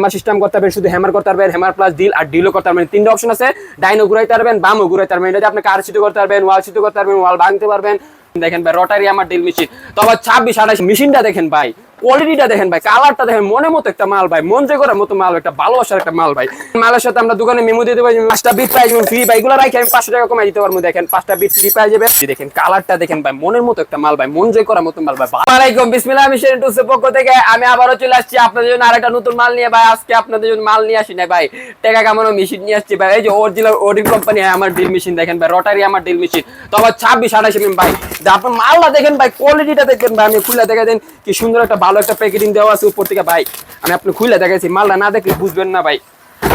Hammer system করতে পারবেন, শুধু হ্যামার করতে পারবেন, হ্যামার প্লাস ডিল আর ডিলও করতে পারবেন। তিনটা অপশন আছে, ডাইনও ঘুরাইতে পারবেন, বামও ঘুরাইতে পারবেন। এটাতে আপনি কার সিদ্ধ করতে পারবেন, ওয়াল সিদ্ধ করতে পারবেন, ওয়াল ভাঙতে পারবেন। দেখেন ভাই রটারি আমার ডিল মেশিন, তো আবার 26-28 মেশিনটা দেখেন ভাই, কোয়ালিটিটা দেখেন ভাই, কালারটা দেখেন, মনের মতো একটা মাল ভাই, মন যে করার মতো মাল, একটা ভালোবাসার একটা মাল ভাই। মালের সাথে আমরা দোকানে মেমো দিয়ে দেবো, 5টা বিট প্রাইস ফ্রি ভাই, এগুলো রাখি আমি 500 টাকা কমাই দিতে পারবো। দেখেন 5টা বিট ফ্রি পাই যাবে। দেখেন কালারটা দেখেন ভাই, মনের মতো একটা মাল ভাই, মন যে করার মতো মাল ভাই। আসসালামু আলাইকুম, বিসমিল্লাহ, আমি শেরিন টুসের পক্ষ থেকে আমি আবারও চলে আসছি আপনাদের জন্য আরেকটা নতুন মাল নিয়ে ভাই। আজকে আপনাদের জন্য মাল নিয়ে আসি না ভাই, টাকা কামানো মেশিন নিয়ে আসছি ভাই। এই যে অরিজিনাল ওরিন কোম্পানি আমার ড্রিল মেশিন দেখেন ভাই, রটারি আমার ড্রিল মেশিন, তো আবার 26-28 ভাই। আপনার মালটা দেখেন ভাই, কোয়ালিটিটা দেখেন ভাই, আমি খুলে দেখা দেন কি সুন্দর একটা ভালো একটা প্যাকেজিং দেওয়া আছে উপর থেকে ভাই। আমি আপনি খুলে দেখাইছি, মালটা না দেখলে বুঝবেন না ভাই।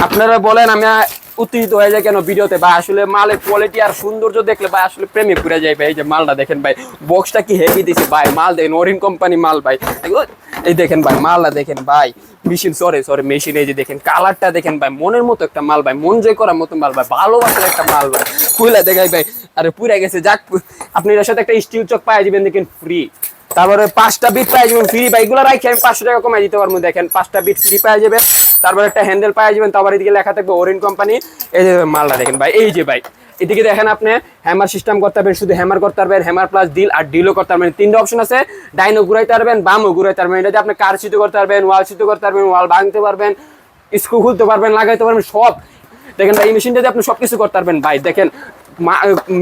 আপনারা বলেন আমি উত্তেজিত হয়ে যায় কেন ভিডিওতে ভাই, আসলে মালের কোয়ালিটি আর সৌন্দর্য দেখলে ভাই আসলে প্রেমে পড়ে যায় ভাই। এই যে মালটা দেখেন ভাই, বক্সটা কি হেভি দিছে ভাই, মাল দেখেন ওরিন কোম্পানি মাল ভাই। এই দেখেন ভাই মালটা দেখেন ভাই, মেশিন মেশিন। এই যে দেখেন কালারটা দেখেন ভাই, মনের মতো একটা মাল ভাই, মন জয় করার মতো মাল ভাই, ভালোবাসার একটা মাল ভাই। খুলে দেখাই ভাই, আরে পুড়ে গেছে যাক। আপনি এর সাথে একটা স্টিল চক পাই দিবেন দেখেন ফ্রি। তারপরে 5টা বিট পাই যাবেন ফ্রি ভাই, এগুলো রাখি আমি 500 টাকা কমাই দিতে পারবো। দেখেন 5টা বিট ফ্রি পাই যাবে। তারপরে একটা হ্যান্ডেল পাই যাবেন, তারপর এদিকে লেখা থাকবে ওরিন কোম্পানি। এই যে মালটা দেখেন ভাই, এই যে ভাই এদিকে দেখেন আপনি হ্যামার সিস্টেম করতে পারবেন, শুধু হ্যামার করতে পারবেন, হ্যামার প্লাস ডিল আর ডিলও করতে পারবেন। তিনটা অপশন আছে, ডাইনও ঘুরাইতে পারবেন, বামও ঘুরাইতে পারবেন। এটাতে আপনি কার সিদ্ধ করতে পারবেন, ওয়াল সিদ্ধ করতে পারবেন, ওয়াল ভাঙতে পারবেন, স্ক্রু খুলতে পারবেন, লাগাইতে পারবেন, সব দেখেন ভাই। এই মেশিনটাতে আপনি সবকিছু করতে পারবেন ভাই। দেখেন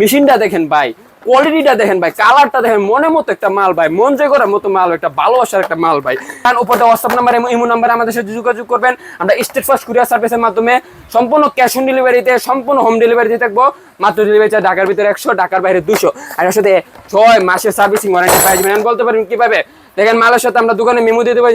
মেশিনটা দেখেন ভাই, কোয়ালিটিটা দেখেন ভাই, কালারটা দেখেন, মনের মতো একটা মাল ভাই, মন যে করার মতো মাল, একটা ভালোবাসার একটা মাল ভাই। কারণ উপরে হোয়াটসঅ্যাপ নাম্বার, ইমো নাম্বারে আমাদের সাথে যোগাযোগ করবেন। আমরা স্টেট ফার্স্ট কুরিয়ার সার্ভিসের মাধ্যমে সম্পূর্ণ ক্যাশ অন ডেলিভারিতে, সম্পূর্ণ হোম ডেলিভারিতে থাকবো। মাত্র ডেলিভারি চার্জ ঢাকার ভিতরে 100, ঢাকার বাইরে 200। আর এর সাথে 6 মাসের সার্ভিসিং ওয়ারেন্টি পাই যাবেন। বলতে পারেন কিভাবে, দেখেন মালের সাথে আমরা দোকানে মেমো দিয়ে দেবো।